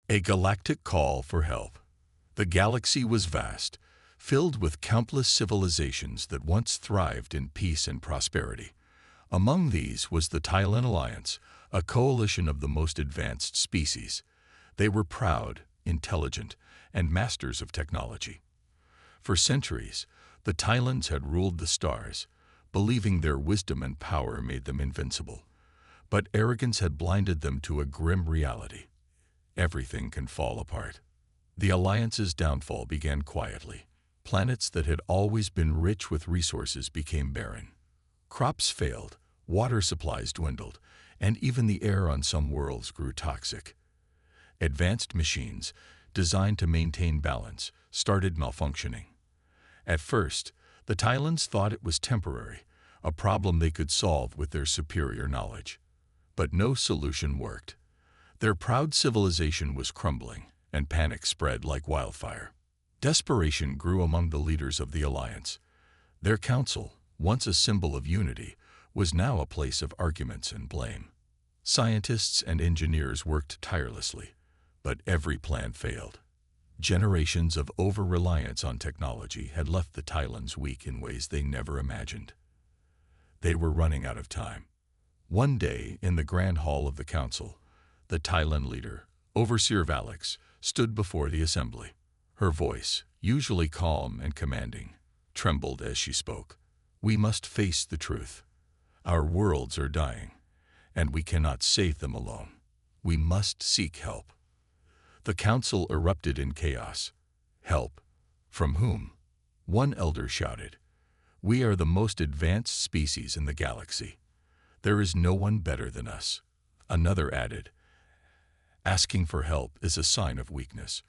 A galactic call for help. The galaxy was vast, filled with countless civilizations that once thrived in peace and prosperity. Among these was the Tylan Alliance, a coalition of the most advanced species. They were proud, intelligent, and masters of technology. For centuries, the Tylans had ruled the stars, believing their wisdom and power made them invincible. But arrogance had blinded them to a grim reality. Everything can fall apart. The Alliance's downfall began quietly. Planets that had always been rich with resources became barren. Crops failed, water supplies dwindled, and even the air on some worlds grew toxic. Advanced machines, designed to maintain balance, started malfunctioning. At first, the Tylans thought it was temporary, a problem they could solve with their superior knowledge. But no solution worked. Their proud civilization was crumbling, and panic spread like wildfire. Desperation grew among the leaders of the Alliance. Their council, once a symbol of unity, was now a place of arguments and blame. Scientists and engineers worked tirelessly, but every plan failed. Generations of over-reliance on technology had left the Tylans weak in ways they never imagined. They were running out of time. One day, in the Grand Hall of the Council, the Tylan leader, Overseer Valix, stood before the assembly. Her voice, usually calm and commanding, trembled as she spoke. "We must face the truth. Our worlds are dying, and we cannot save them alone. We must seek help." The council erupted in chaos. "Help? From whom?" One elder shouted. "We are the most advanced species in the galaxy. There is no one better than us." Another added, "Asking for help is a sign of weakness.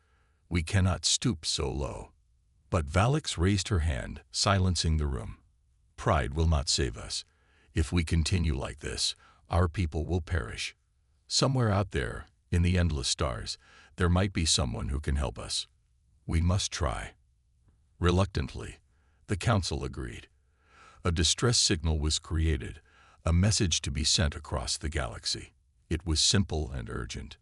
We cannot stoop so low." But Valix raised her hand, silencing the room. "Pride will not save us. If we continue like this, our people will perish. Somewhere out there, in the endless stars, there might be someone who can help us. We must try." Reluctantly, the council agreed. A distress signal was created, a message to be sent across the galaxy. It was simple and urgent.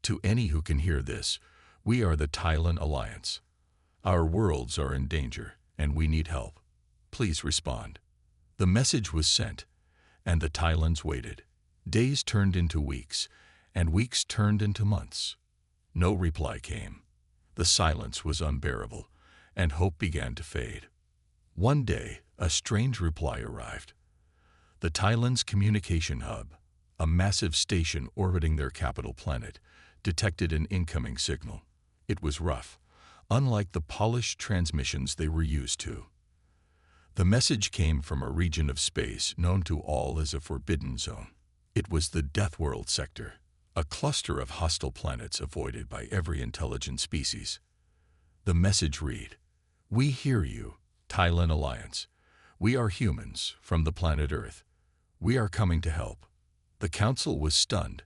"To any who can hear this, we are the Tylan Alliance. Our worlds are in danger, and we need help. Please respond." The message was sent, and the Tylans waited. Days turned into weeks, and weeks turned into months. No reply came. The silence was unbearable, and hope began to fade. One day, a strange reply arrived. The Tylans' communication hub, a massive station orbiting their capital planet, detected an incoming signal. It was rough, unlike the polished transmissions they were used to. The message came from a region of space known to all as a forbidden zone. It was the Deathworld sector, a cluster of hostile planets avoided by every intelligent species. The message read, "We hear you, Tylan Alliance. We are humans from the planet Earth. We are coming to help." The council was stunned.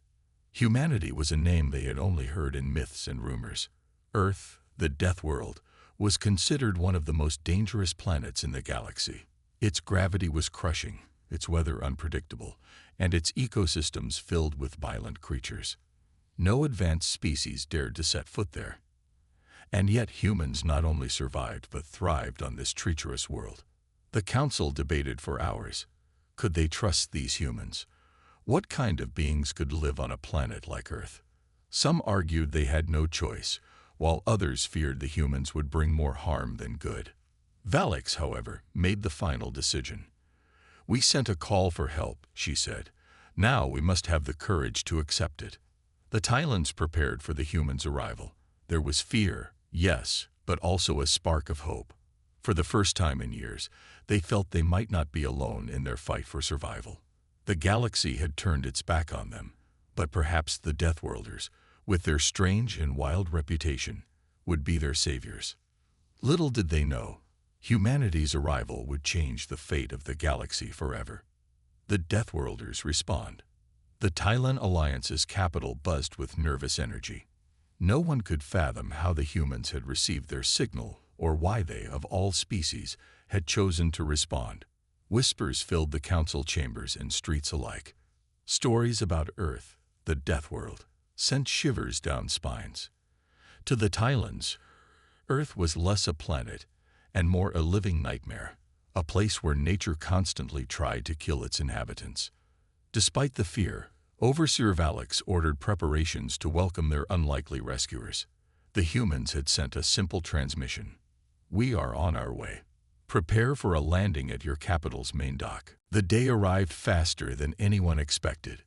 Humanity was a name they had only heard in myths and rumors. Earth, the Deathworld, was considered one of the most dangerous planets in the galaxy. Its gravity was crushing, its weather unpredictable, and its ecosystems filled with violent creatures. No advanced species dared to set foot there. And yet humans not only survived but thrived on this treacherous world. The council debated for hours. Could they trust these humans? What kind of beings could live on a planet like Earth? Some argued they had no choice, while others feared the humans would bring more harm than good. Valix, however, made the final decision. "We sent a call for help," she said. "Now we must have the courage to accept it." The Tylans prepared for the humans' arrival. There was fear, yes, but also a spark of hope. For the first time in years, they felt they might not be alone in their fight for survival. The galaxy had turned its back on them, but perhaps the Deathworlders, with their strange and wild reputation, would be their saviors. Little did they know, humanity's arrival would change the fate of the galaxy forever. The Deathworlders respond. The Tylan Alliance's capital buzzed with nervous energy. No one could fathom how the humans had received their signal or why they, of all species, had chosen to respond. Whispers filled the council chambers and streets alike. Stories about Earth, the Deathworld, sent shivers down spines. To the Tylans, Earth was less a planet and more a living nightmare, a place where nature constantly tried to kill its inhabitants. Despite the fear, Overseer Valix ordered preparations to welcome their unlikely rescuers. The humans had sent a simple transmission. "We are on our way. Prepare for a landing at your capital's main dock." The day arrived faster than anyone expected.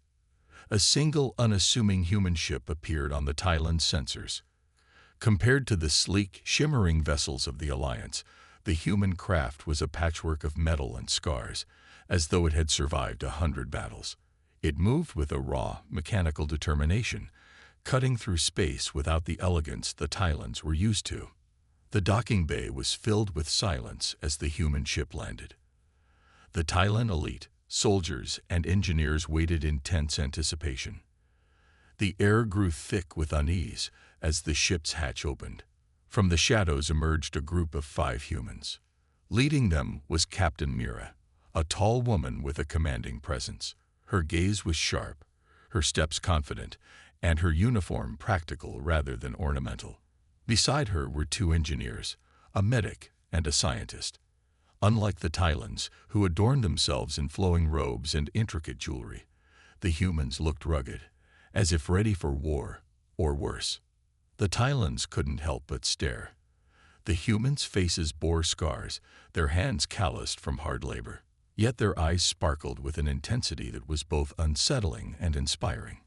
A single, unassuming human ship appeared on the Tylans' sensors. Compared to the sleek, shimmering vessels of the Alliance, the human craft was a patchwork of metal and scars, as though it had survived 100 battles. It moved with a raw, mechanical determination, cutting through space without the elegance the Tylans were used to. The docking bay was filled with silence as the human ship landed. The Tylan elite, soldiers and engineers waited in tense anticipation. The air grew thick with unease as the ship's hatch opened. From the shadows emerged a group of 5 humans. Leading them was Captain Mira, a tall woman with a commanding presence. Her gaze was sharp, her steps confident, and her uniform practical rather than ornamental. Beside her were 2 engineers, a medic and a scientist. Unlike the Tylans, who adorned themselves in flowing robes and intricate jewelry, the humans looked rugged, as if ready for war, or worse. The Tylans couldn't help but stare. The humans' faces bore scars, their hands calloused from hard labor. Yet their eyes sparkled with an intensity that was both unsettling and inspiring.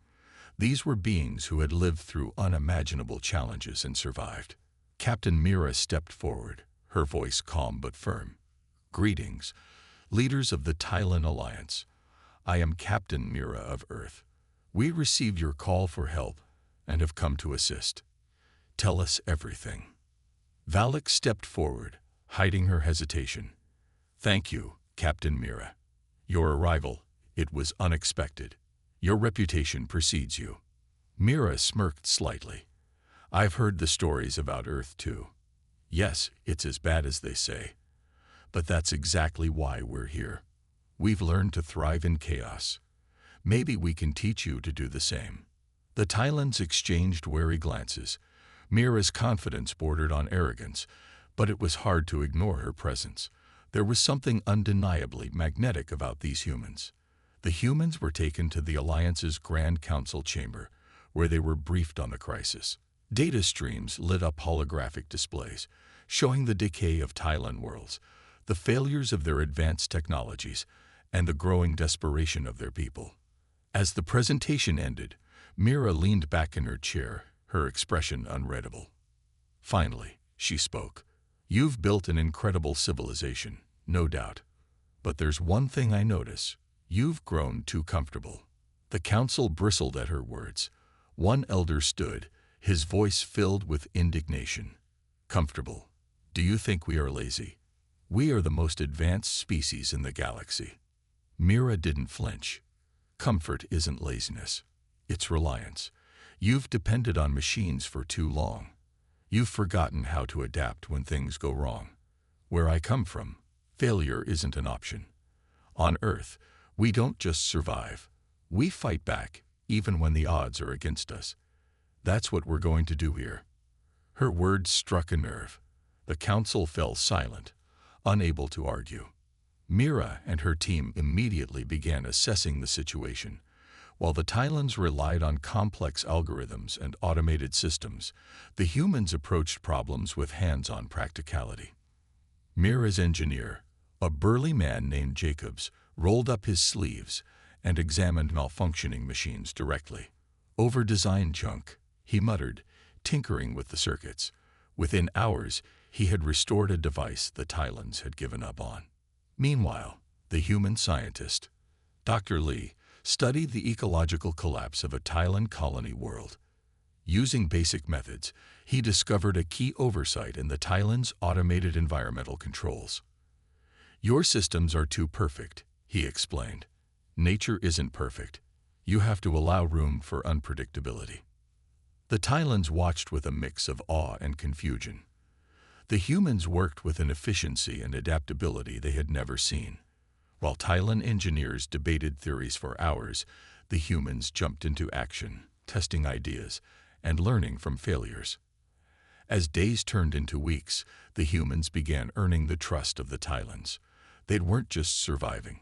These were beings who had lived through unimaginable challenges and survived. Captain Mira stepped forward, her voice calm but firm. "Greetings, leaders of the Tylan Alliance. I am Captain Mira of Earth. We received your call for help and have come to assist. Tell us everything." Valix stepped forward, hiding her hesitation. "Thank you, Captain Mira. Your arrival, it was unexpected. Your reputation precedes you." Mira smirked slightly. "I've heard the stories about Earth too. Yes, it's as bad as they say. But that's exactly why we're here. We've learned to thrive in chaos. Maybe we can teach you to do the same." The Tylans exchanged wary glances. Mira's confidence bordered on arrogance, but it was hard to ignore her presence. There was something undeniably magnetic about these humans. The humans were taken to the Alliance's Grand Council chamber, where they were briefed on the crisis. Data streams lit up holographic displays, showing the decay of Tylan worlds, the failures of their advanced technologies, and the growing desperation of their people. As the presentation ended, Mira leaned back in her chair, her expression unreadable. Finally, she spoke. "You've built an incredible civilization, no doubt. But there's one thing I notice. You've grown too comfortable." The council bristled at her words. One elder stood, his voice filled with indignation. "Comfortable? Do you think we are lazy? We are the most advanced species in the galaxy." Mira didn't flinch. "Comfort isn't laziness. It's reliance. You've depended on machines for too long. You've forgotten how to adapt when things go wrong. Where I come from, failure isn't an option. On Earth, we don't just survive. We fight back, even when the odds are against us. That's what we're going to do here." Her words struck a nerve. The council fell silent, unable to argue. Mira and her team immediately began assessing the situation. While the Tylans relied on complex algorithms and automated systems, the humans approached problems with hands-on practicality. Mira's engineer, a burly man named Jacobs, rolled up his sleeves and examined malfunctioning machines directly. "Over-designed junk," he muttered, tinkering with the circuits. Within hours, he had restored a device the Tylans had given up on. Meanwhile, the human scientist, Dr. Lee, studied the ecological collapse of a Tylan colony world. Using basic methods, he discovered a key oversight in the Tylans' automated environmental controls. "Your systems are too perfect," he explained. "Nature isn't perfect. You have to allow room for unpredictability." The Tylans watched with a mix of awe and confusion. The humans worked with an efficiency and adaptability they had never seen. While Tylan engineers debated theories for hours, the humans jumped into action, testing ideas and learning from failures. As days turned into weeks, the humans began earning the trust of the Tylans. They weren't just surviving.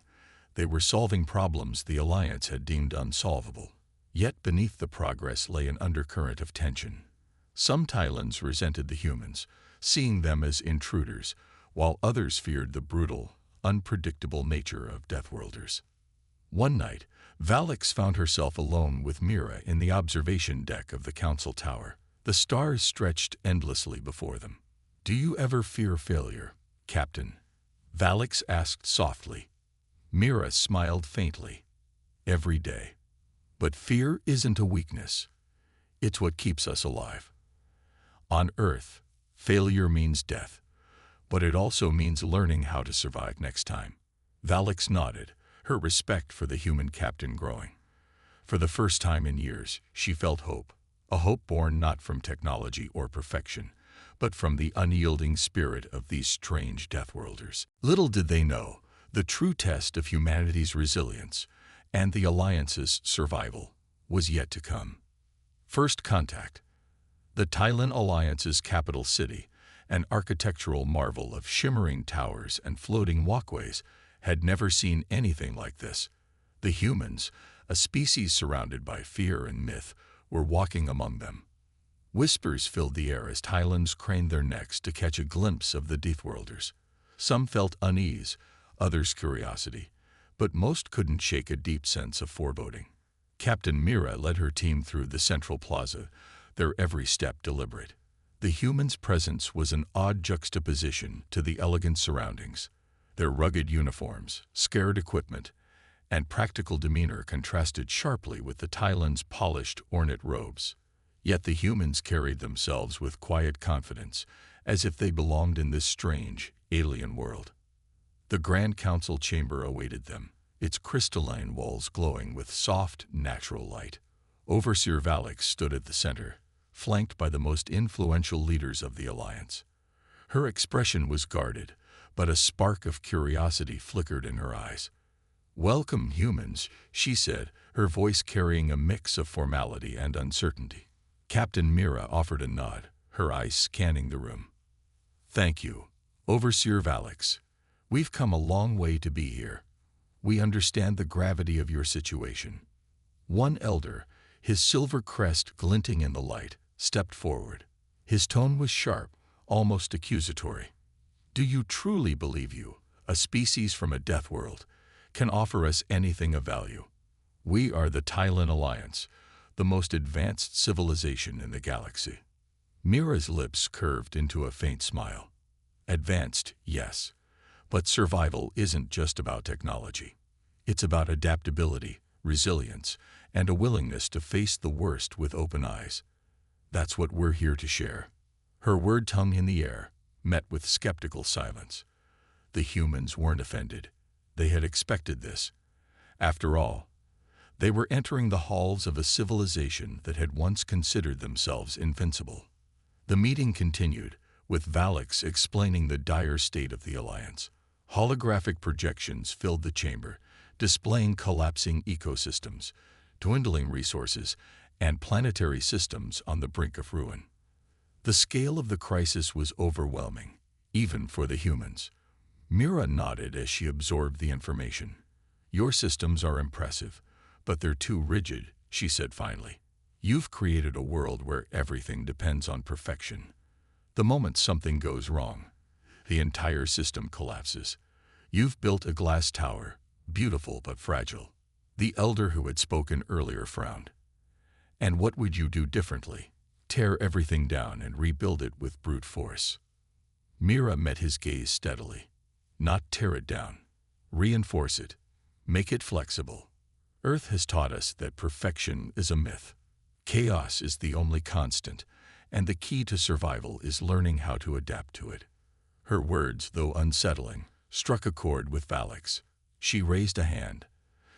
They were solving problems the Alliance had deemed unsolvable. Yet beneath the progress lay an undercurrent of tension. Some Tylans resented the humans, seeing them as intruders, while others feared the brutal, unpredictable nature of Deathworlders. One night, Valix found herself alone with Mira in the observation deck of the Council Tower. The stars stretched endlessly before them. "Do you ever fear failure, Captain?" Valix asked softly. Mira smiled faintly. "Every day. But fear isn't a weakness. It's what keeps us alive. On Earth, failure means death, but it also means learning how to survive next time." Valix nodded, her respect for the human captain growing. For the first time in years, she felt hope. A hope born not from technology or perfection, but from the unyielding spirit of these strange Deathworlders. Little did they know, the true test of humanity's resilience and the Alliance's survival was yet to come. First contact. The Tylan Alliance's capital city, an architectural marvel of shimmering towers and floating walkways, had never seen anything like this. The humans, a species surrounded by fear and myth, were walking among them. Whispers filled the air as Tylans craned their necks to catch a glimpse of the Deathworlders. Some felt unease, others curiosity, but most couldn't shake a deep sense of foreboding. Captain Mira led her team through the central plaza, their every step deliberate. The humans' presence was an odd juxtaposition to the elegant surroundings. Their rugged uniforms, scared equipment, and practical demeanor contrasted sharply with the Tylans' polished, ornate robes. Yet the humans carried themselves with quiet confidence, as if they belonged in this strange, alien world. The Grand Council chamber awaited them, its crystalline walls glowing with soft, natural light. Overseer Valix stood at the center, flanked by the most influential leaders of the Alliance. Her expression was guarded, but a spark of curiosity flickered in her eyes. "Welcome, humans," she said, her voice carrying a mix of formality and uncertainty. Captain Mira offered a nod, her eyes scanning the room. "Thank you, Overseer Valix. We've come a long way to be here. We understand the gravity of your situation." One elder, his silver crest glinting in the light, stepped forward. His tone was sharp, almost accusatory. "Do you truly believe you, a species from a death world, can offer us anything of value? We are the Tylan Alliance, the most advanced civilization in the galaxy." Mira's lips curved into a faint smile. "Advanced, yes, but survival isn't just about technology. It's about adaptability, resilience, and a willingness to face the worst with open eyes. That's what we're here to share." Her word hung in the air, met with skeptical silence. The humans weren't offended. They had expected this. After all, they were entering the halls of a civilization that had once considered themselves invincible. The meeting continued, with Valix explaining the dire state of the Alliance. Holographic projections filled the chamber, displaying collapsing ecosystems, dwindling resources, and planetary systems on the brink of ruin. The scale of the crisis was overwhelming, even for the humans. Mira nodded as she absorbed the information. "Your systems are impressive, but they're too rigid," she said finally. "You've created a world where everything depends on perfection. The moment something goes wrong, the entire system collapses. You've built a glass tower, beautiful but fragile." The elder who had spoken earlier frowned. "And what would you do differently? Tear everything down and rebuild it with brute force?" Mira met his gaze steadily. "Not tear it down. Reinforce it. Make it flexible. Earth has taught us that perfection is a myth. Chaos is the only constant, and the key to survival is learning how to adapt to it." Her words, though unsettling, struck a chord with Valix. She raised a hand,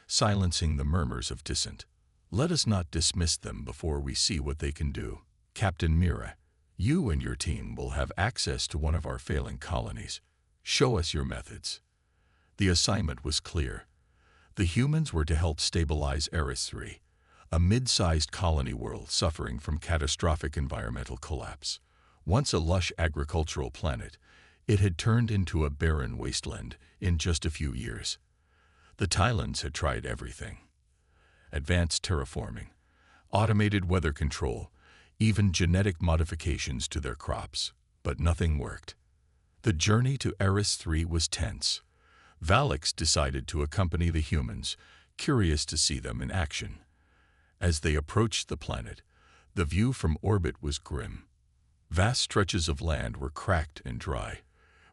silencing the murmurs of dissent. "Let us not dismiss them before we see what they can do. Captain Mira, you and your team will have access to one of our failing colonies. Show us your methods." The assignment was clear. The humans were to help stabilize Eris 3, a mid-sized colony world suffering from catastrophic environmental collapse, Once a lush agricultural planet, it had turned into a barren wasteland in just a few years. The Tylans had tried everything: advanced terraforming, automated weather control, even genetic modifications to their crops, but nothing worked. The journey to Eris 3 was tense. Valix decided to accompany the humans, curious to see them in action. As they approached the planet, the view from orbit was grim. Vast stretches of land were cracked and dry,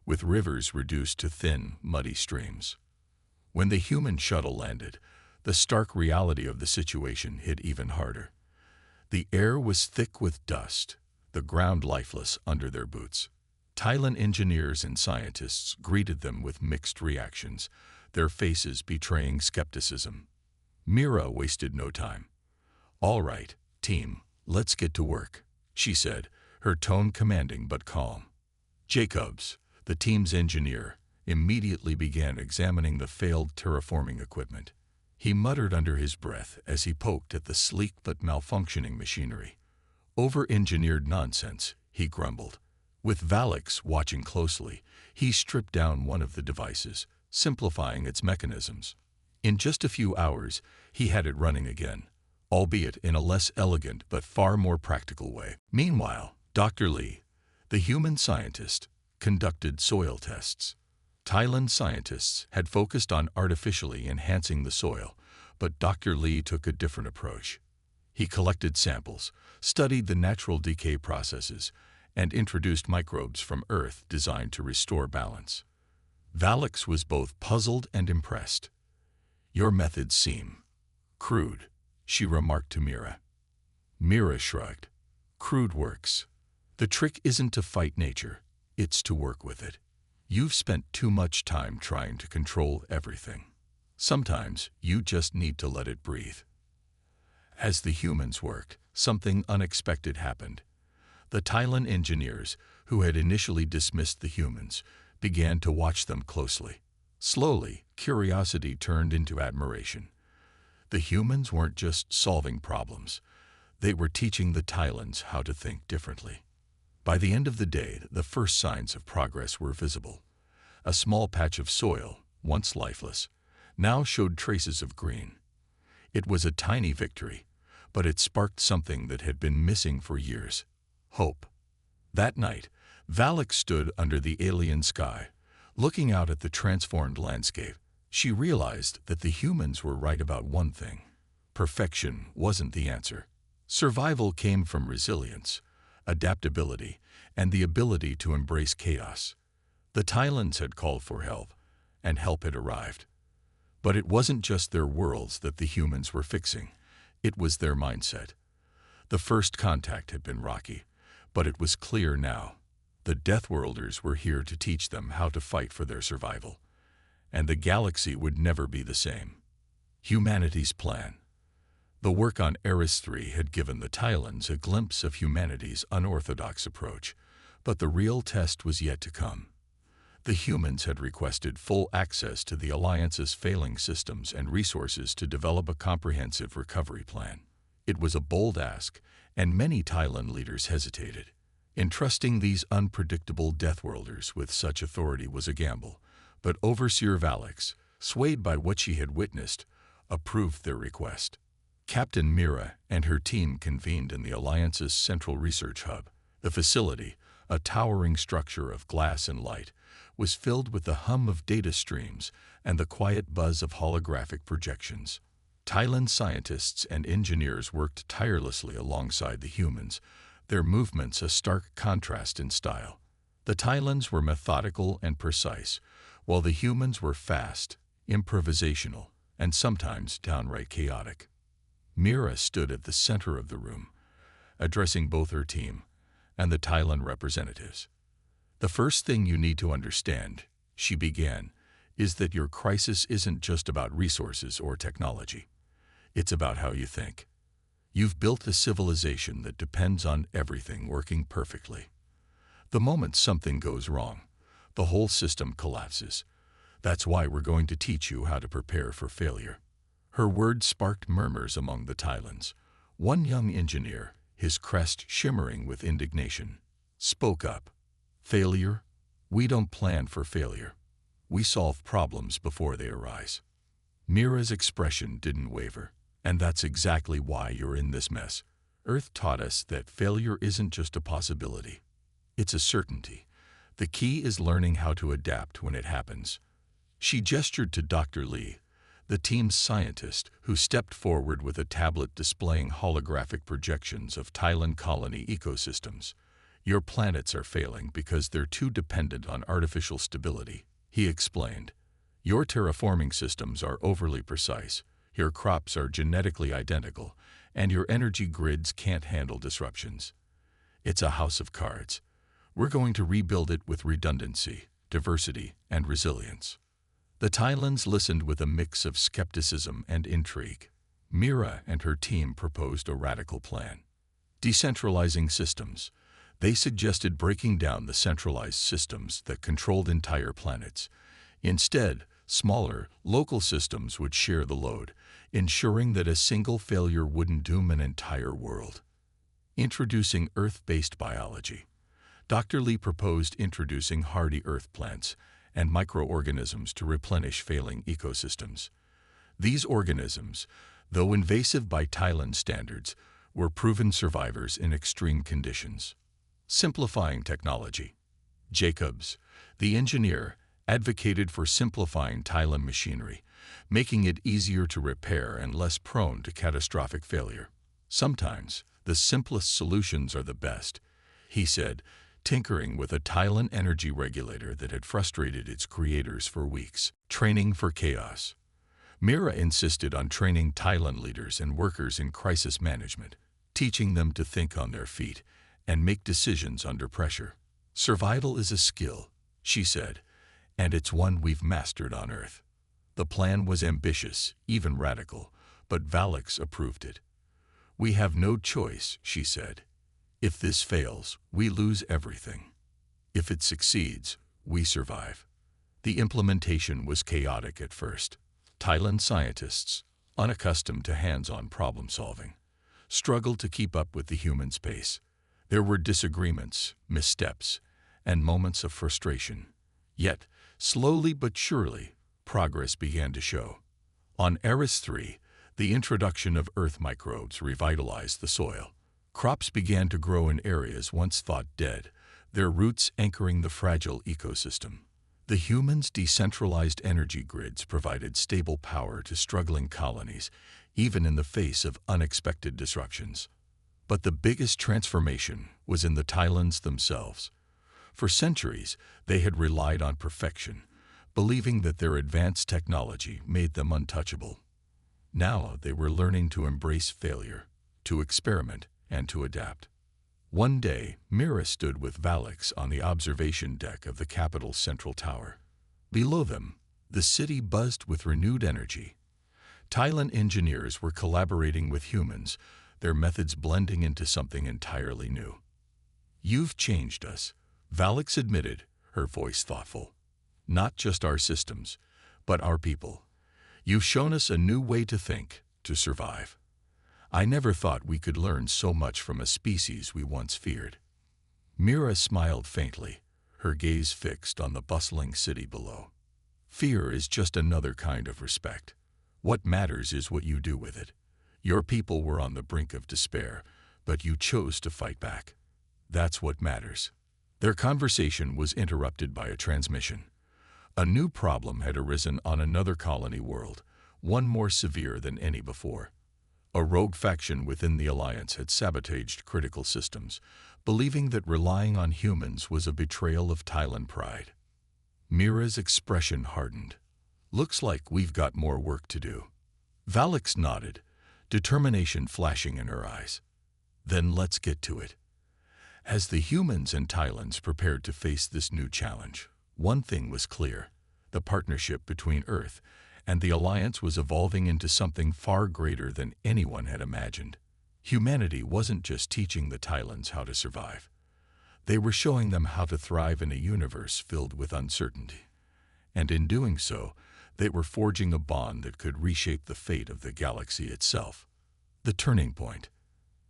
with rivers reduced to thin, muddy streams. When the human shuttle landed, the stark reality of the situation hit even harder. The air was thick with dust, the ground lifeless under their boots. Tylan engineers and scientists greeted them with mixed reactions, their faces betraying skepticism. Mira wasted no time. "All right, team, let's get to work," she said, her tone commanding but calm. Jacobs, the team's engineer, immediately began examining the failed terraforming equipment. He muttered under his breath as he poked at the sleek but malfunctioning machinery. "Over-engineered nonsense," he grumbled. With Valix watching closely, he stripped down one of the devices, simplifying its mechanisms. In just a few hours, he had it running again, albeit in a less elegant but far more practical way. Meanwhile, Dr. Lee, the human scientist, conducted soil tests. Tylan scientists had focused on artificially enhancing the soil, but Dr. Lee took a different approach. He collected samples, studied the natural decay processes, and introduced microbes from Earth designed to restore balance. Valix was both puzzled and impressed. "Your methods seem crude," she remarked to Mira. Mira shrugged. "Crude works. The trick isn't to fight nature, it's to work with it. You've spent too much time trying to control everything. Sometimes you just need to let it breathe." As the humans worked, something unexpected happened. The Tylan engineers, who had initially dismissed the humans, began to watch them closely. Slowly, curiosity turned into admiration. The humans weren't just solving problems. They were teaching the Tylans how to think differently. By the end of the day, the first signs of progress were visible. A small patch of soil, once lifeless, now showed traces of green. It was a tiny victory, but it sparked something that had been missing for years: hope. That night, Valix stood under the alien sky, looking out at the transformed landscape. She realized that the humans were right about one thing: perfection wasn't the answer. Survival came from resilience, adaptability, and the ability to embrace chaos. The Tylans had called for help, and help had arrived. But it wasn't just their worlds that the humans were fixing. It was their mindset. The first contact had been rocky, but it was clear now. The Deathworlders were here to teach them how to fight for their survival. And the galaxy would never be the same. Humanity's plan. The work on Eris 3 had given the Tylans a glimpse of humanity's unorthodox approach, but the real test was yet to come. The humans had requested full access to the Alliance's failing systems and resources to develop a comprehensive recovery plan. It was a bold ask, and many Tylan leaders hesitated. Entrusting these unpredictable Deathworlders with such authority was a gamble, but Overseer Valix, swayed by what she had witnessed, approved their request. Captain Mira and her team convened in the Alliance's central research hub. The facility, a towering structure of glass and light, was filled with the hum of data streams and the quiet buzz of holographic projections. Tylan scientists and engineers worked tirelessly alongside the humans, their movements a stark contrast in style. The Tylans were methodical and precise, while the humans were fast, improvisational, and sometimes downright chaotic. Mira stood at the center of the room, addressing both her team and the Tylan representatives. "The first thing you need to understand," she began, "is that your crisis isn't just about resources or technology. It's about how you think. You've built a civilization that depends on everything working perfectly. The moment something goes wrong, the whole system collapses. That's why we're going to teach you how to prepare for failure." Her words sparked murmurs among the Tylans. One young engineer, his crest shimmering with indignation, spoke up. Failure? We don't plan for failure. We solve problems before they arise. Mira's expression didn't waver, and that's exactly why you're in this mess. Earth taught us that failure isn't just a possibility. It's a certainty. The key is learning how to adapt when it happens. She gestured to Dr. Lee, the team's scientist, who stepped forward with a tablet displaying holographic projections of Thailand colony ecosystems. Your planets are failing because they're too dependent on artificial stability, he explained. Your terraforming systems are overly precise, your crops are genetically identical, and your energy grids can't handle disruptions. It's a house of cards. We're going to rebuild it with redundancy, diversity, and resilience. The Thailands listened with a mix of skepticism and intrigue. Mira and her team proposed a radical plan. Decentralizing systems. They suggested breaking down the centralized systems that controlled entire planets. Instead, smaller, local systems would share the load, ensuring that a single failure wouldn't doom an entire world. Introducing Earth-based biology. Dr. Lee proposed introducing hardy Earth plants and microorganisms to replenish failing ecosystems. These organisms, though invasive by Thailand standards, were proven survivors in extreme conditions. Simplifying technology. Jacobs, the engineer, advocated for simplifying Thailand machinery, making it easier to repair and less prone to catastrophic failure. Sometimes, the simplest solutions are the best, he said, tinkering with a Thailand energy regulator that had frustrated its creators for weeks. Training for chaos. Mira insisted on training Thailand leaders and workers in crisis management, teaching them to think on their feet and make decisions under pressure. Survival is a skill, she said, and it's one we've mastered on Earth. The plan was ambitious, even radical, but Valix approved it. We have no choice, she said. If this fails, we lose everything. If it succeeds, we survive. The implementation was chaotic at first. Thailand scientists, unaccustomed to hands-on problem-solving, struggled to keep up with the human pace. There were disagreements, missteps, and moments of frustration. Yet, slowly but surely, progress began to show. On Eris 3, the introduction of Earth microbes revitalized the soil. Crops began to grow in areas once thought dead, their roots anchoring the fragile ecosystem. The humans' decentralized energy grids provided stable power to struggling colonies, even in the face of unexpected disruptions. But the biggest transformation was in the Thailands themselves. For centuries, they had relied on perfection, believing that their advanced technology made them untouchable. Now they were learning to embrace failure, to experiment, and to adapt. One day, Mira stood with Valix on the observation deck of the capital's central tower. Below them, the city buzzed with renewed energy. Thailand engineers were collaborating with humans, their methods blending into something entirely new. You've changed us, Valix admitted, her voice thoughtful. Not just our systems, but our people. You've shown us a new way to think, to survive. I never thought we could learn so much from a species we once feared. Mira smiled faintly, her gaze fixed on the bustling city below. Fear is just another kind of respect. What matters is what you do with it. Your people were on the brink of despair, but you chose to fight back. That's what matters. Their conversation was interrupted by a transmission. A new problem had arisen on another colony world, one more severe than any before. A rogue faction within the Alliance had sabotaged critical systems, believing that relying on humans was a betrayal of Thailand pride. Mira's expression hardened. Looks like we've got more work to do. Valix nodded, determination flashing in her eyes. Then let's get to it. As the humans and Thailands prepared to face this new challenge, one thing was clear. The partnership between Earth and the Alliance was evolving into something far greater than anyone had imagined. Humanity wasn't just teaching the Thailands how to survive. They were showing them how to thrive in a universe filled with uncertainty. And in doing so, they were forging a bond that could reshape the fate of the galaxy itself. The turning point.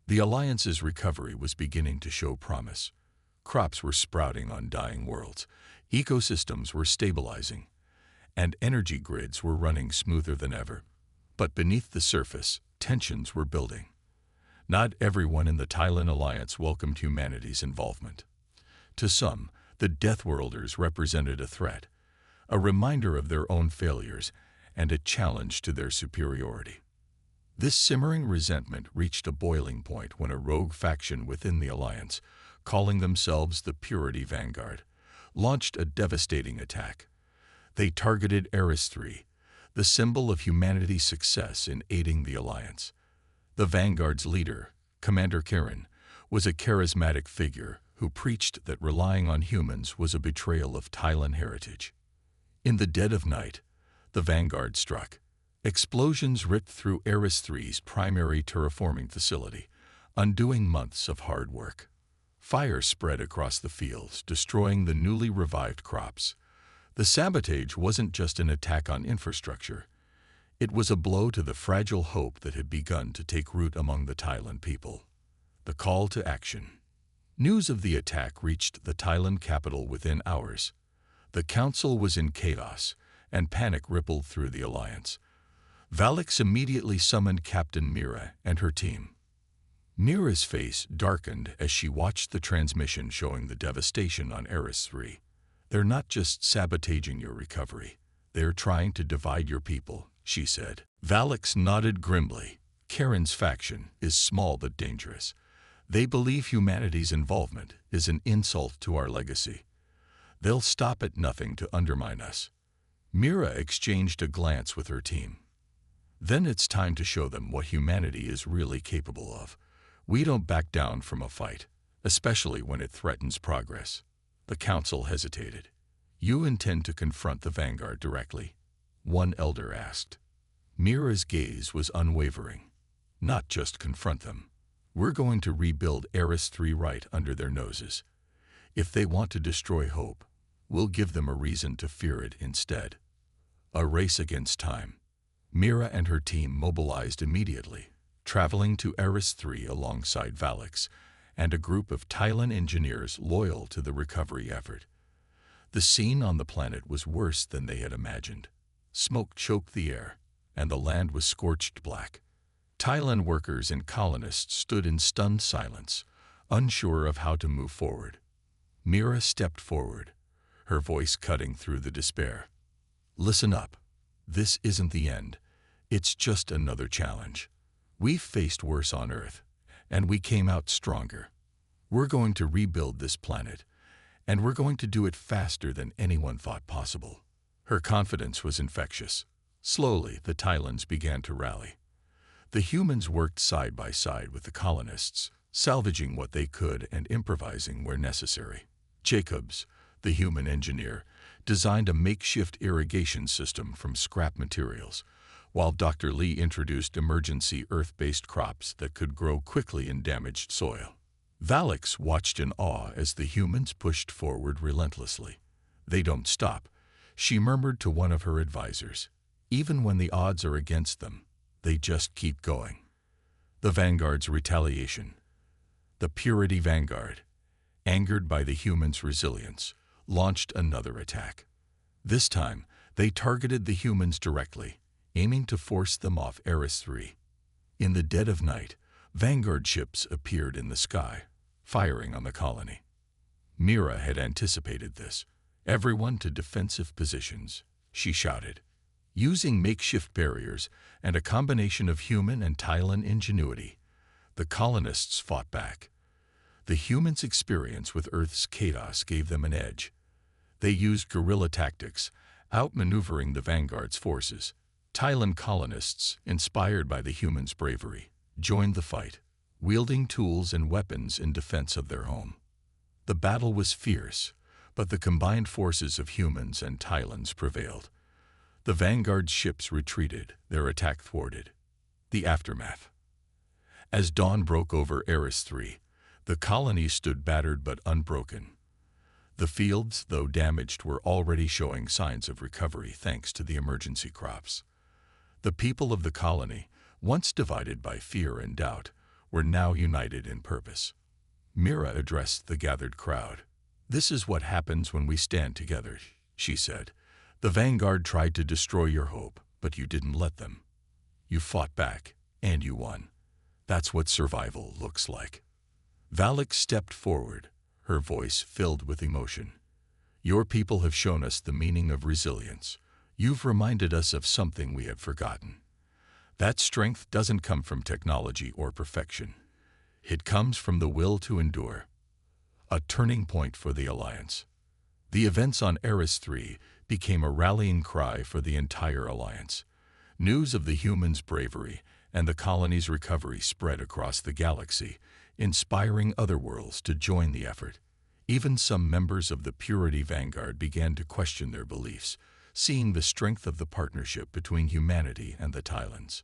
The Alliance's recovery was beginning to show promise. Crops were sprouting on dying worlds, ecosystems were stabilizing, and energy grids were running smoother than ever. But beneath the surface, tensions were building. Not everyone in the Thailand alliance welcomed humanity's involvement. To some, the Deathworlders represented a threat, a reminder of their own failures, and a challenge to their superiority. This simmering resentment reached a boiling point when a rogue faction within the alliance, calling themselves the Purity Vanguard, launched a devastating attack. They targeted Eris 3, the symbol of humanity's success in aiding the alliance. The Vanguard's leader, Commander Kirin, was a charismatic figure who preached that relying on humans was a betrayal of Thailand heritage. In the dead of night, the Vanguard struck. Explosions ripped through Eris 3's primary terraforming facility, undoing months of hard work. Fire spread across the fields, destroying the newly revived crops. The sabotage wasn't just an attack on infrastructure. It was a blow to the fragile hope that had begun to take root among the Thailand people. The call to action. News of the attack reached the Thailand capital within hours. The council was in chaos, and panic rippled through the alliance. Valix immediately summoned Captain Mira and her team. Mira's face darkened as she watched the transmission showing the devastation on Eris 3. "They're not just sabotaging your recovery. They're trying to divide your people," she said. Valix nodded grimly. "Karen's faction is small but dangerous. They believe humanity's involvement is an insult to our legacy. They'll stop at nothing to undermine us." Mira exchanged a glance with her team. "Then it's time to show them what humanity is really capable of. We don't back down from a fight, especially when it threatens progress." The council hesitated. "You intend to confront the Vanguard directly?" one elder asked. Mira's gaze was unwavering. "Not just confront them. We're going to rebuild Eris 3 right under their noses. If they want to destroy hope, we'll give them a reason to fear it instead." A race against time. Mira and her team mobilized immediately, traveling to Eris 3 alongside Valix and a group of Thailand engineers loyal to the recovery effort. The scene on the planet was worse than they had imagined. Smoke choked the air, and the land was scorched black. Thailand workers and colonists stood in stunned silence, unsure of how to move forward. Mira stepped forward, her voice cutting through the despair. "Listen up. This isn't the end. It's just another challenge. We've faced worse on Earth, and we came out stronger. We're going to rebuild this planet, and we're going to do it faster than anyone thought possible." Her confidence was infectious. Slowly, the Thailands began to rally. The humans worked side by side with the colonists, salvaging what they could and improvising where necessary. Jacobs, the human engineer, designed a makeshift irrigation system from scrap materials, while Dr. Lee introduced emergency earth-based crops that could grow quickly in damaged soil. Valix watched in awe as the humans pushed forward relentlessly. "They don't stop," she murmured to one of her advisors. "Even when the odds are against them, they just keep going." The Vanguard's retaliation. The Purity Vanguard, angered by the humans' resilience, launched another attack. This time, they targeted the humans directly, aiming to force them off Eris 3. In the dead of night, Vanguard ships appeared in the sky, firing on the colony. Mira had anticipated this. "Everyone to defensive positions," she shouted. Using makeshift barriers and a combination of human and Thailand ingenuity, the colonists fought back. The humans' experience with Earth's chaos gave them an edge. They used guerrilla tactics, outmaneuvering the Vanguard's forces. Thailand colonists, inspired by the humans' bravery, joined the fight, wielding tools and weapons in defense of their home. The battle was fierce, but the combined forces of humans and Thailands prevailed. The Vanguard's ships retreated, their attack thwarted. The aftermath. As dawn broke over Eris 3, the colony stood battered but unbroken. The fields, though damaged, were already showing signs of recovery thanks to the emergency crops. The people of the colony, once divided by fear and doubt, were now united in purpose. Mira addressed the gathered crowd. "This is what happens when we stand together," she said. "The Vanguard tried to destroy your hope, but you didn't let them. You fought back, and you won. That's what survival looks like." Valak stepped forward, her voice filled with emotion. "Your people have shown us the meaning of resilience. You've reminded us of something we had forgotten. That strength doesn't come from technology or perfection. It comes from the will to endure." A turning point for the Alliance. The events on Eris 3 became a rallying cry for the entire Alliance. News of the humans' bravery and the colony's recovery spread across the galaxy, inspiring other worlds to join the effort. Even some members of the Purity Vanguard began to question their beliefs, seeing the strength of the partnership between humanity and the Tylans.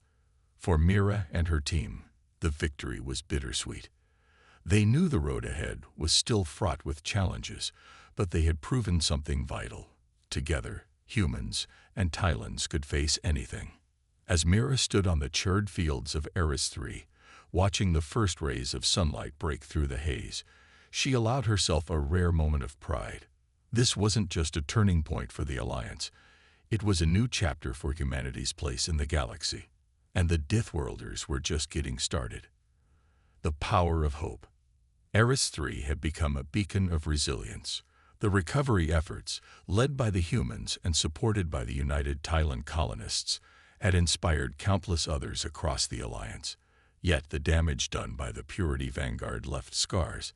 For Mira and her team, the victory was bittersweet. They knew the road ahead was still fraught with challenges, but they had proven something vital. Together, humans and Tylans could face anything. As Mira stood on the charred fields of Eris 3, watching the first rays of sunlight break through the haze, she allowed herself a rare moment of pride. This wasn't just a turning point for the Alliance. It was a new chapter for humanity's place in the galaxy. And the Deathworlders were just getting started. The power of hope. Eris 3 had become a beacon of resilience. The recovery efforts, led by the humans and supported by the United Tylan colonists, had inspired countless others across the Alliance. Yet the damage done by the Purity Vanguard left scars,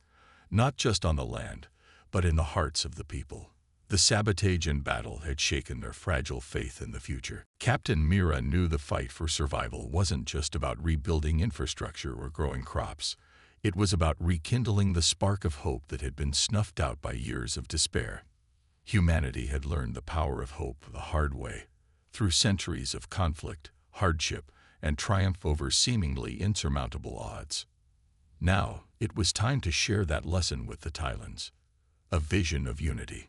not just on the land, but in the hearts of the people. The sabotage and battle had shaken their fragile faith in the future. Captain Mira knew the fight for survival wasn't just about rebuilding infrastructure or growing crops. It was about rekindling the spark of hope that had been snuffed out by years of despair. Humanity had learned the power of hope the hard way, through centuries of conflict, hardship, and triumph over seemingly insurmountable odds. Now, it was time to share that lesson with the Tylans. A vision of unity.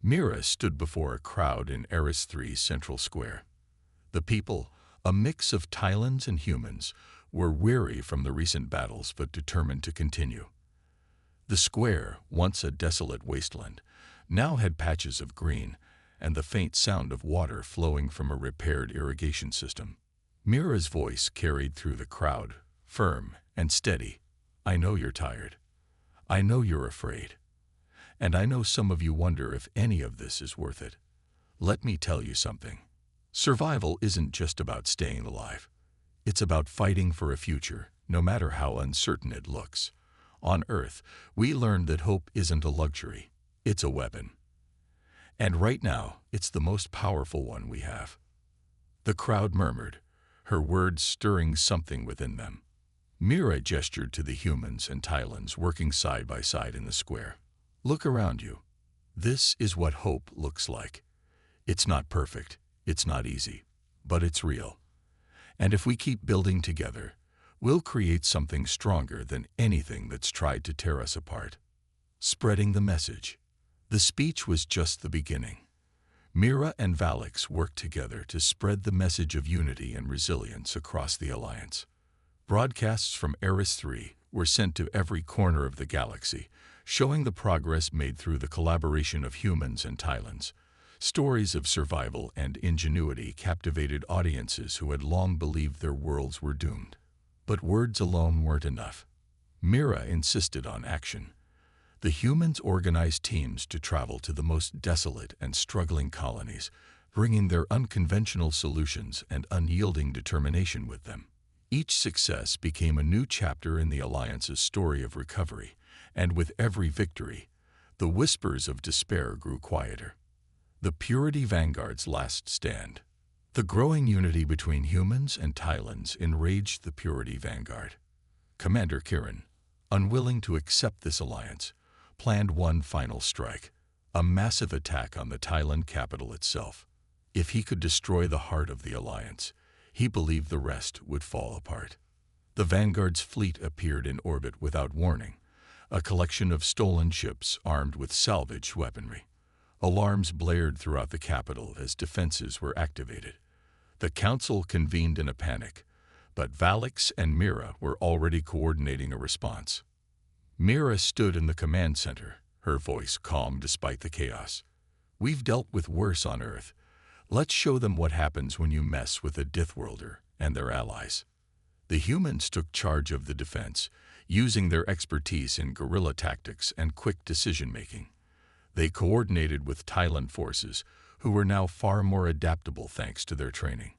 Mira stood before a crowd in Eris 3's central square. The people, a mix of Tylans and humans, were weary from the recent battles but determined to continue. The square, once a desolate wasteland, now had patches of green and the faint sound of water flowing from a repaired irrigation system. Mira's voice carried through the crowd, firm and steady. "I know you're tired. I know you're afraid. And I know some of you wonder if any of this is worth it. Let me tell you something. Survival isn't just about staying alive. It's about fighting for a future, no matter how uncertain it looks. On Earth, we learned that hope isn't a luxury. It's a weapon. And right now, it's the most powerful one we have." The crowd murmured, her words stirring something within them. Mira gestured to the humans and Tylans working side by side in the square. "Look around you. This is what hope looks like. It's not perfect, it's not easy, but it's real. And if we keep building together, we'll create something stronger than anything that's tried to tear us apart." Spreading the message. The speech was just the beginning. Mira and Valak worked together to spread the message of unity and resilience across the Alliance. Broadcasts from Eris 3 were sent to every corner of the galaxy, showing the progress made through the collaboration of humans and Tylans. Stories of survival and ingenuity captivated audiences who had long believed their worlds were doomed. But words alone weren't enough. Mira insisted on action. The humans organized teams to travel to the most desolate and struggling colonies, bringing their unconventional solutions and unyielding determination with them. Each success became a new chapter in the Alliance's story of recovery, and with every victory, the whispers of despair grew quieter. The Purity Vanguard's last stand. The growing unity between humans and Tylans enraged the Purity Vanguard. Commander Kiran, unwilling to accept this alliance, planned one final strike, a massive attack on the Tylan capital itself. If he could destroy the heart of the Alliance, he believed the rest would fall apart. The Vanguard's fleet appeared in orbit without warning, a collection of stolen ships armed with salvaged weaponry. Alarms blared throughout the capital as defenses were activated. The council convened in a panic, but Valak and Mira were already coordinating a response. Mira stood in the command center, her voice calm despite the chaos. "We've dealt with worse on Earth. Let's show them what happens when you mess with a Deathworlder and their allies." The humans took charge of the defense, using their expertise in guerrilla tactics and quick decision-making. They coordinated with Thailand forces, who were now far more adaptable thanks to their training.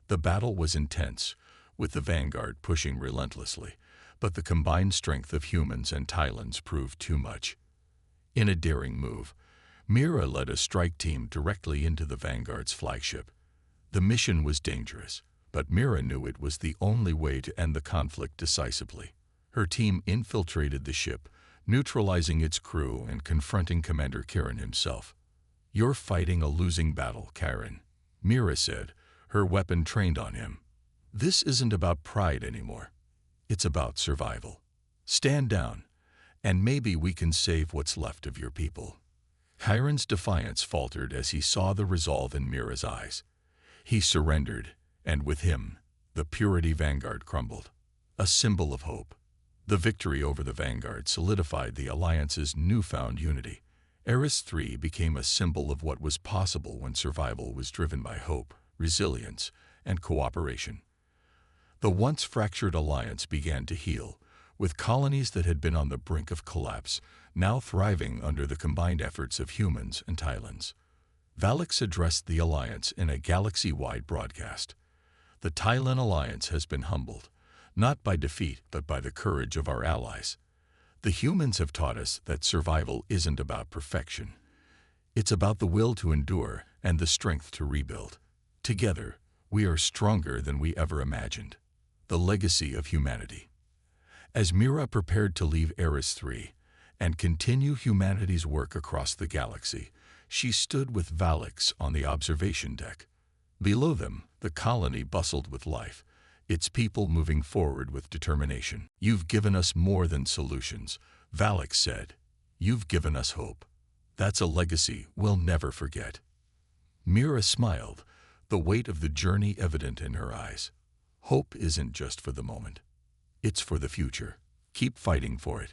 The battle was intense, with the vanguard pushing relentlessly, but the combined strength of humans and Thailands proved too much. In a daring move, Mira led a strike team directly into the vanguard's flagship. The mission was dangerous, but Mira knew it was the only way to end the conflict decisively. Her team infiltrated the ship, neutralizing its crew and confronting Commander Kieran himself. "You're fighting a losing battle, Kieran," Mira said, her weapon trained on him. "This isn't about pride anymore. It's about survival. Stand down, and maybe we can save what's left of your people." Kieran's defiance faltered as he saw the resolve in Mira's eyes. He surrendered, and with him, the Purity Vanguard crumbled, a symbol of hope. The victory over the Vanguard solidified the Alliance's newfound unity. Eris 3 became a symbol of what was possible when survival was driven by hope, resilience, and cooperation. The once fractured alliance began to heal, with colonies that had been on the brink of collapse now thriving under the combined efforts of humans and Thailands. Valix addressed the alliance in a galaxy-wide broadcast. "The Thailand alliance has been humbled, not by defeat but by the courage of our allies. The humans have taught us that survival isn't about perfection. It's about the will to endure and the strength to rebuild. Together, we are stronger than we ever imagined." The legacy of humanity. As Mira prepared to leave Eris 3 and continue humanity's work across the galaxy, she stood with Valix on the observation deck. Below them, the colony bustled with life, its people moving forward with determination. "You've given us more than solutions," Valix said. "You've given us hope. That's a legacy we'll never forget." Mira smiled, the weight of the journey evident in her eyes. "Hope isn't just for the moment. It's for the future. Keep fighting for it,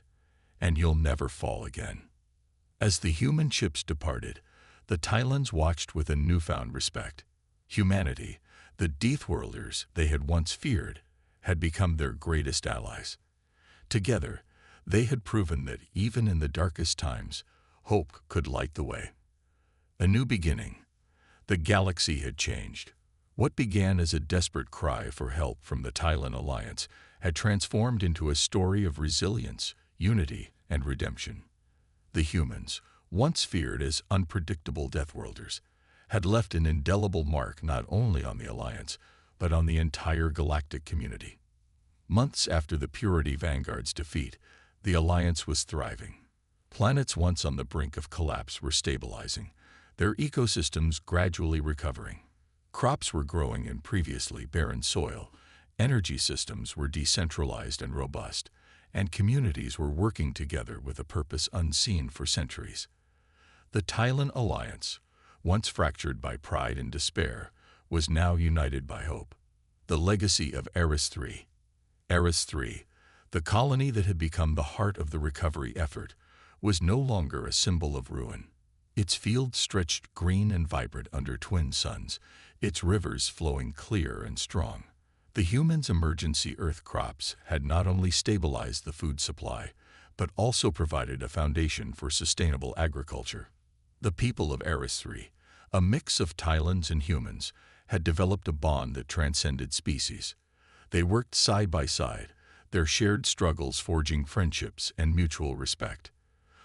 and you'll never fall again." As the human ships departed, the Thailands watched with a newfound respect. Humanity, the Deathworlders they had once feared, had become their greatest allies. Together, they had proven that even in the darkest times, hope could light the way. A new beginning. The galaxy had changed. What began as a desperate cry for help from the Thailand alliance had transformed into a story of resilience, unity, and redemption. The humans, once feared as unpredictable Deathworlders, had left an indelible mark not only on the alliance, but on the entire galactic community. Months after the Purity Vanguard's defeat, the alliance was thriving. Planets once on the brink of collapse were stabilizing, their ecosystems gradually recovering. Crops were growing in previously barren soil, energy systems were decentralized and robust, and communities were working together with a purpose unseen for centuries. The Thailand alliance, once fractured by pride and despair, was now united by hope. The legacy of Eris 3. Eris 3, the colony that had become the heart of the recovery effort, was no longer a symbol of ruin. Its fields stretched green and vibrant under twin suns, its rivers flowing clear and strong. The humans' emergency earth crops had not only stabilized the food supply, but also provided a foundation for sustainable agriculture. The people of Eris 3, a mix of Thailands and humans, had developed a bond that transcended species. They worked side by side, their shared struggles forging friendships and mutual respect.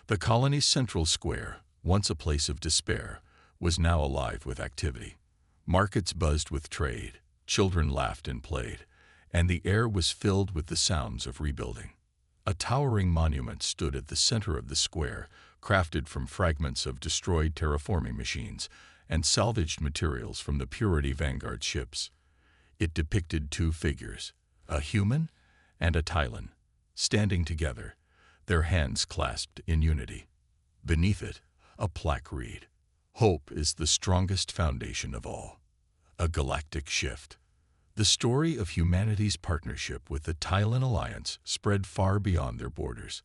The colony's central square, once a place of despair, was now alive with activity. Markets buzzed with trade, children laughed and played, and the air was filled with the sounds of rebuilding. A towering monument stood at the center of the square, crafted from fragments of destroyed terraforming machines and salvaged materials from the Purity Vanguard ships. It depicted two figures, a human and a Thailand, standing together, their hands clasped in unity. Beneath it, a plaque read, "Hope is the strongest foundation of all." A galactic shift. The story of humanity's partnership with the Thailand alliance spread far beyond their borders.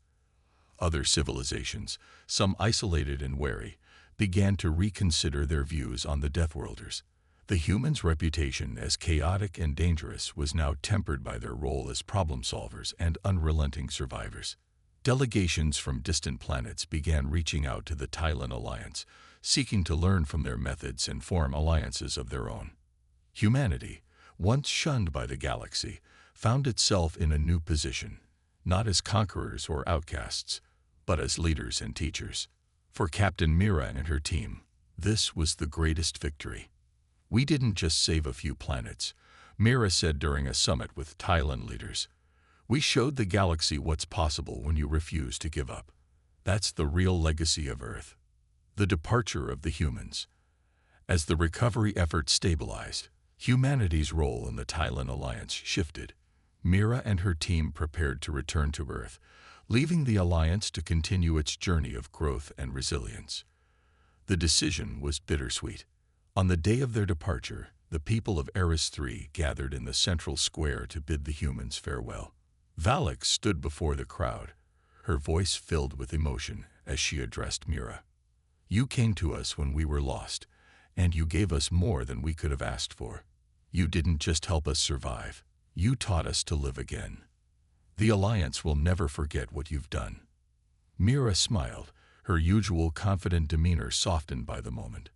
Other civilizations, some isolated and wary, began to reconsider their views on the Deathworlders. The humans' reputation as chaotic and dangerous was now tempered by their role as problem solvers and unrelenting survivors. Delegations from distant planets began reaching out to the Tylan Alliance, seeking to learn from their methods and form alliances of their own. Humanity, once shunned by the galaxy, found itself in a new position, not as conquerors or outcasts, but as leaders and teachers. For Captain Mira and her team, this was the greatest victory. "We didn't just save a few planets," Mira said during a summit with Tylan leaders. "We showed the galaxy what's possible when you refuse to give up. That's the real legacy of Earth." The departure of the humans. As the recovery efforts stabilized, humanity's role in the Tylan Alliance shifted. Mira and her team prepared to return to Earth, leaving the Alliance to continue its journey of growth and resilience. The decision was bittersweet. On the day of their departure, the people of Eris 3 gathered in the central square to bid the humans farewell. Valak stood before the crowd, her voice filled with emotion as she addressed Mira. "You came to us when we were lost, and you gave us more than we could have asked for. You didn't just help us survive, you taught us to live again. The Alliance will never forget what you've done." Mira smiled, her usual confident demeanor softened by the moment.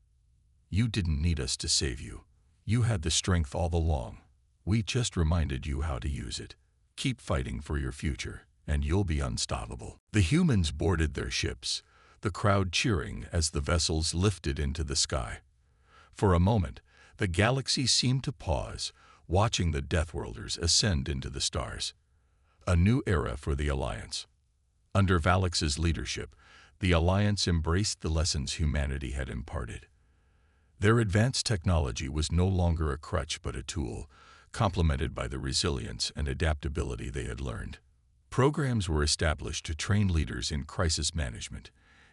"You didn't need us to save you. You had the strength all along. We just reminded you how to use it. Keep fighting for your future, and you'll be unstoppable." The humans boarded their ships, the crowd cheering as the vessels lifted into the sky. For a moment, the galaxy seemed to pause, watching the Deathworlders ascend into the stars. A new era for the Alliance. Under Valak's leadership, the Alliance embraced the lessons humanity had imparted. Their advanced technology was no longer a crutch but a tool, complemented by the resilience and adaptability they had learned. Programs were established to train leaders in crisis management,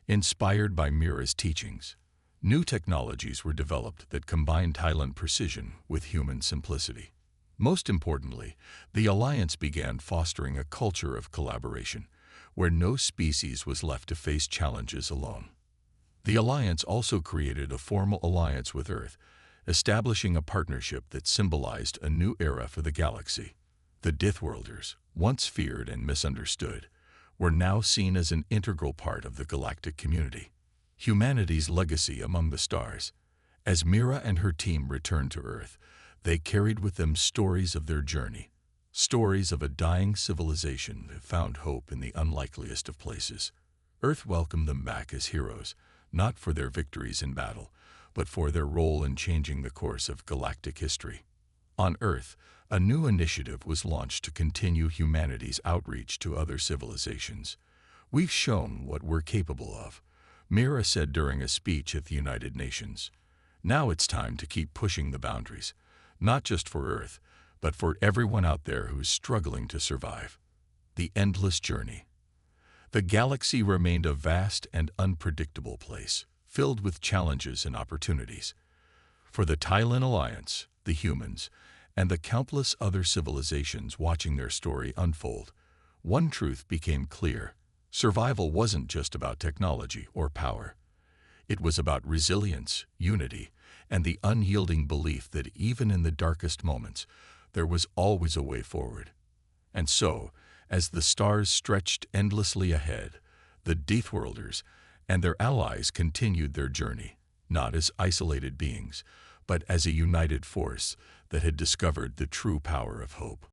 inspired by Mira's teachings. New technologies were developed that combined Tylan precision with human simplicity. Most importantly, the Alliance began fostering a culture of collaboration, where no species was left to face challenges alone. The Alliance also created a formal alliance with Earth, establishing a partnership that symbolized a new era for the galaxy. The Deathworlders, once feared and misunderstood, were now seen as an integral part of the galactic community. Humanity's legacy among the stars. As Mira and her team returned to Earth, they carried with them stories of their journey, stories of a dying civilization that found hope in the unlikeliest of places. Earth welcomed them back as heroes, not for their victories in battle, but for their role in changing the course of galactic history. On Earth, a new initiative was launched to continue humanity's outreach to other civilizations. "We've shown what we're capable of," Mira said during a speech at the United Nations. "Now it's time to keep pushing the boundaries, not just for Earth, but for everyone out there who's struggling to survive." The endless journey. The galaxy remained a vast and unpredictable place, filled with challenges and opportunities. For the Tylan Alliance, the humans, and the countless other civilizations watching their story unfold, one truth became clear: survival wasn't just about technology or power. It was about resilience, unity, and the unyielding belief that even in the darkest moments, there was always a way forward. And so, as the stars stretched endlessly ahead, the Deathworlders and their allies continued their journey, not as isolated beings, but as a united force that had discovered the true power of hope.